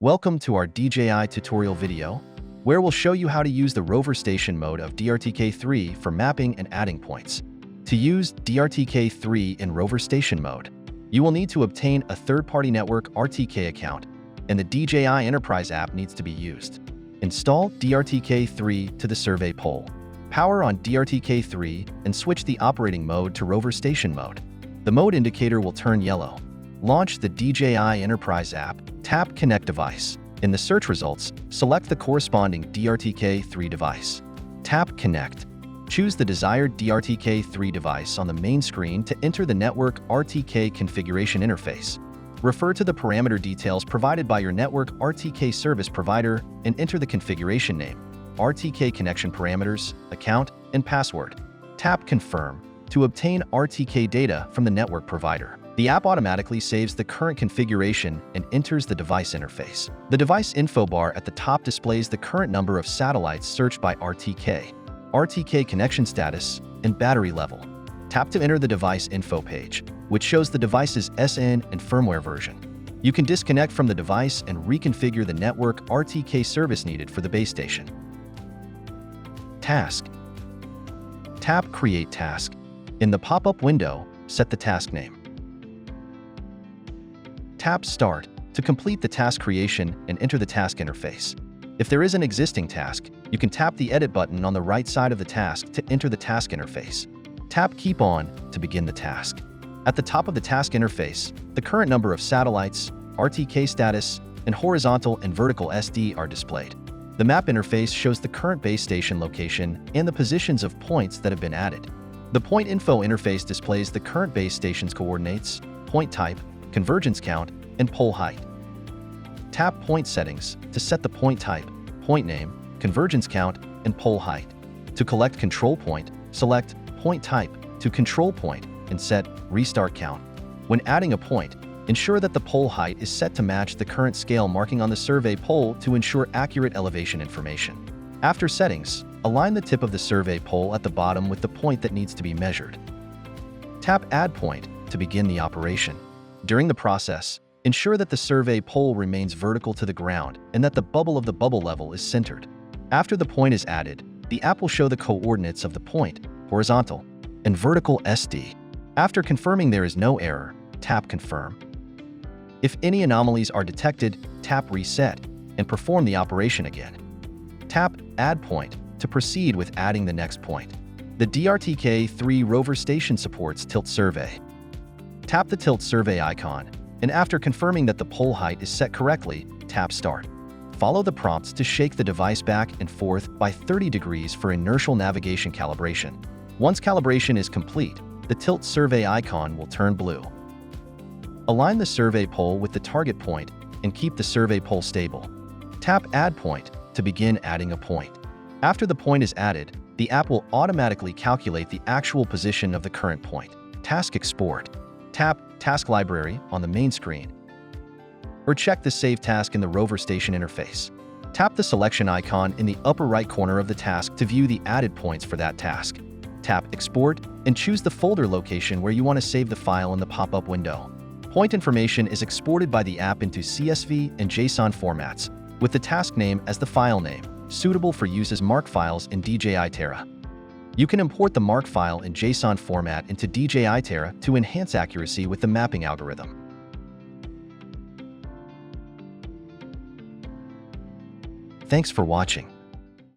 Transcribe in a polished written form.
Welcome to our DJI tutorial video, where we'll show you how to use the Rover Station mode of D-RTK 3 for mapping and adding points. To use D-RTK 3 in Rover Station mode, you will need to obtain a third-party network RTK account, and the DJI Enterprise app needs to be used. Install D-RTK 3 to the survey pole. Power on D-RTK 3 and switch the operating mode to Rover Station mode. The mode indicator will turn yellow. Launch the DJI Enterprise app, tap Connect Device. In the search results, select the corresponding D-RTK 3 device. Tap Connect. Choose the desired D-RTK 3 device on the main screen to enter the network RTK configuration interface. Refer to the parameter details provided by your network RTK service provider and enter the configuration name, RTK connection parameters, account, and password. Tap Confirm to obtain RTK data from the network provider. The app automatically saves the current configuration and enters the device interface. The device info bar at the top displays the current number of satellites searched by RTK, RTK connection status, and battery level. Tap to enter the device info page, which shows the device's SN and firmware version. You can disconnect from the device and reconfigure the network RTK service needed for the base station. Task. Tap Create Task. In the pop-up window, set the task name. Tap Start to complete the task creation and enter the task interface. If there is an existing task, you can tap the Edit button on the right side of the task to enter the task interface. Tap Keep On to begin the task. At the top of the task interface, the current number of satellites, RTK status, and horizontal and vertical SD are displayed. The map interface shows the current base station location and the positions of points that have been added. The Point Info interface displays the current base station's coordinates, point type, convergence count, and pole height. Tap Point Settings to set the point type, point name, convergence count, and pole height. To collect control point, select Point Type to Control Point and set Restart Count. When adding a point, ensure that the pole height is set to match the current scale marking on the survey pole to ensure accurate elevation information. After settings, align the tip of the survey pole at the bottom with the point that needs to be measured. Tap Add Point to begin the operation. During the process, ensure that the survey pole remains vertical to the ground and that the bubble of the bubble level is centered. After the point is added, the app will show the coordinates of the point, horizontal, and vertical SD. After confirming there is no error, tap Confirm. If any anomalies are detected, tap Reset and perform the operation again. Tap Add Point to proceed with adding the next point. The D-RTK 3 Rover Station supports Tilt Survey. Tap the Tilt Survey icon, and after confirming that the pole height is set correctly, tap Start. Follow the prompts to shake the device back and forth by 30 degrees for inertial navigation calibration. Once calibration is complete, the Tilt Survey icon will turn blue. Align the survey pole with the target point and keep the survey pole stable. Tap Add Point to begin adding a point. After the point is added, the app will automatically calculate the actual position of the current point. Task Export. Tap Task Library on the main screen, or check the Save Task in the Rover Station interface. Tap the selection icon in the upper right corner of the task to view the added points for that task. Tap Export and choose the folder location where you want to save the file in the pop-up window. Point information is exported by the app into CSV and JSON formats, with the task name as the file name, suitable for use as MARC files in DJI Terra. You can import the MARC file in JSON format into DJI Terra to enhance accuracy with the mapping algorithm. Thanks for watching.